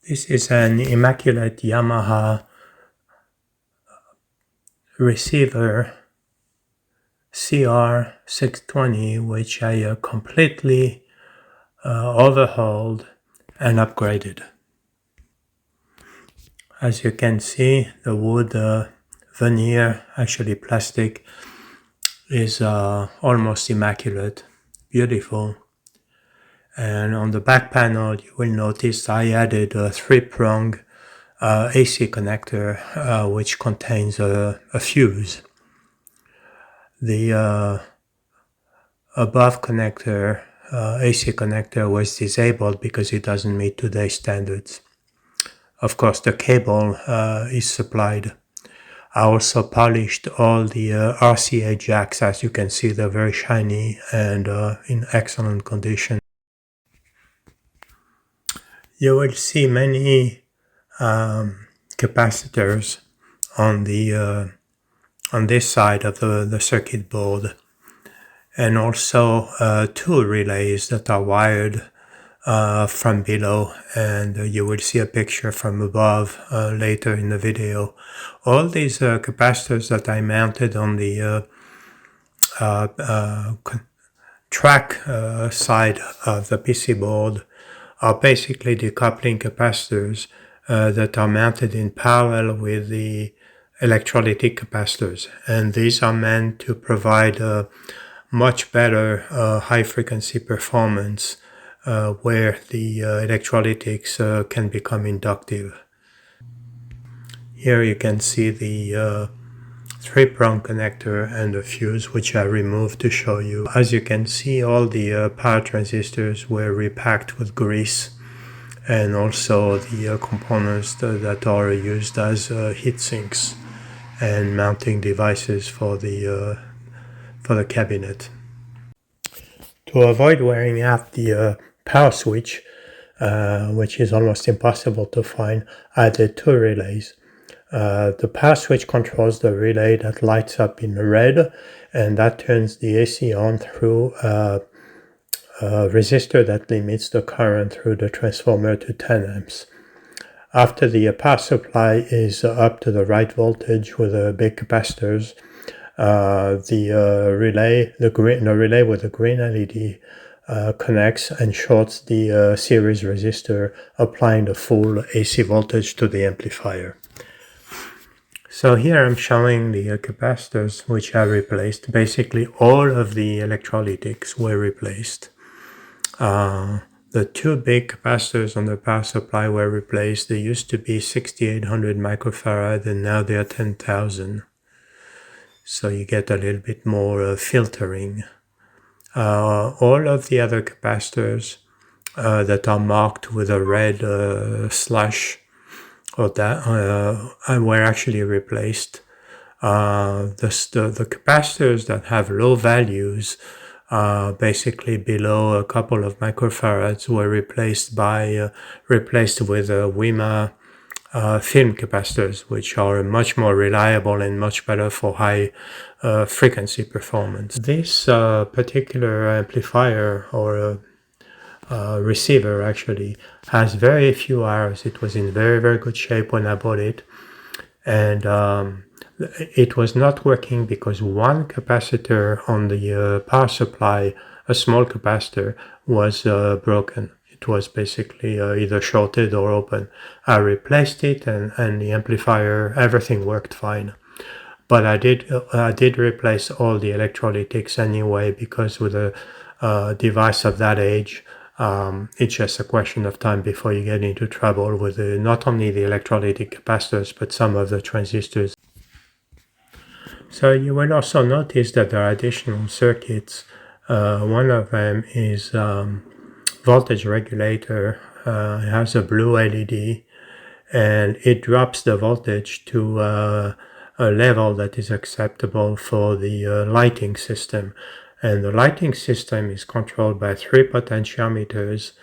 This is an immaculate Yamaha receiver CR-620, which I completely overhauled and upgraded. As you can see, the wood veneer, actually plastic, is almost immaculate, beautiful. And on the back panel, you will notice I added a 3-prong AC connector, which contains a fuse. The above connector, AC connector, was disabled because it doesn't meet today's standards. Of course, the cable is supplied. I also polished all the RCA jacks. As you can see, they're very shiny and in excellent condition. You will see many capacitors on the on this side of the circuit board, and also 2 relays that are wired from below, and you will see a picture from above later in the video. All these capacitors that I mounted on the track side of the PC board are basically decoupling capacitors that are mounted in parallel with the electrolytic capacitors, and these are meant to provide a much better high frequency performance where the electrolytics can become inductive. Here you can see the 3-prong connector and the fuse, which I removed to show you. As you can see, all the power transistors were repacked with grease, and also the components that are used as heat sinks and mounting devices for the cabinet. To avoid wearing out the power switch, which is almost impossible to find, I added 2 relays. The power switch controls the relay that lights up in red, and that turns the AC on through a resistor that limits the current through the transformer to 10 amps. After the power supply is up to the right voltage with the big capacitors, the relay with the green LED connects and shorts the series resistor, applying the full AC voltage to the amplifier. So here I'm showing the capacitors which I replaced. Basically all of the electrolytics were replaced. The 2 big capacitors on the power supply were replaced. They used to be 6800 microfarad and now they are 10,000. So you get a little bit more filtering. All of the other capacitors that are marked with a red slash or that were actually replaced. The capacitors that have low values, basically below a couple of microfarads, were replaced with WIMA film capacitors, which are much more reliable and much better for high frequency performance. This particular amplifier or receiver actually has very few errors. It was in very good shape when I bought it, and it was not working because one capacitor on the power supply, a small capacitor, was broken. It was basically either shorted or open. I replaced it, and the amplifier, everything worked fine. But I did replace all the electrolytics anyway, because with a device of that age, it's just a question of time before you get into trouble with not only the electrolytic capacitors, but some of the transistors. So you will also notice that there are additional circuits. One of them is voltage regulator. It has a blue LED, and it drops the voltage to a level that is acceptable for the lighting system. And the lighting system is controlled by 3 potentiometers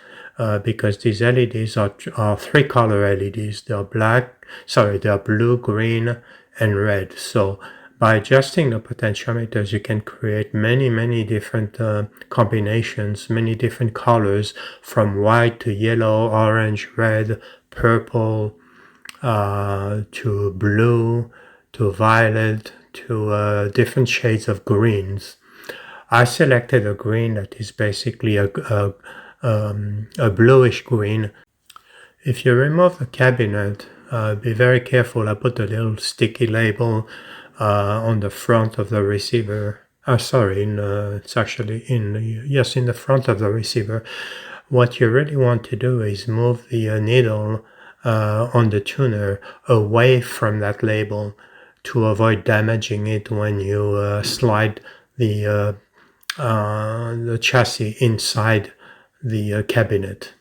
because these LEDs are 3-color LEDs. They are blue, green, and red. So By adjusting the potentiometers, you can create many different combinations, many different colors, from white to yellow, orange, red, purple, to blue, to violet, to different shades of greens. I selected a green that is basically a bluish green. If you remove the cabinet, be very careful. I put a little sticky label on the front of the receiver. It's actually in the front of the receiver. What you really want to do is move the needle on the tuner away from that label to avoid damaging it when you slide the chassis inside the cabinet.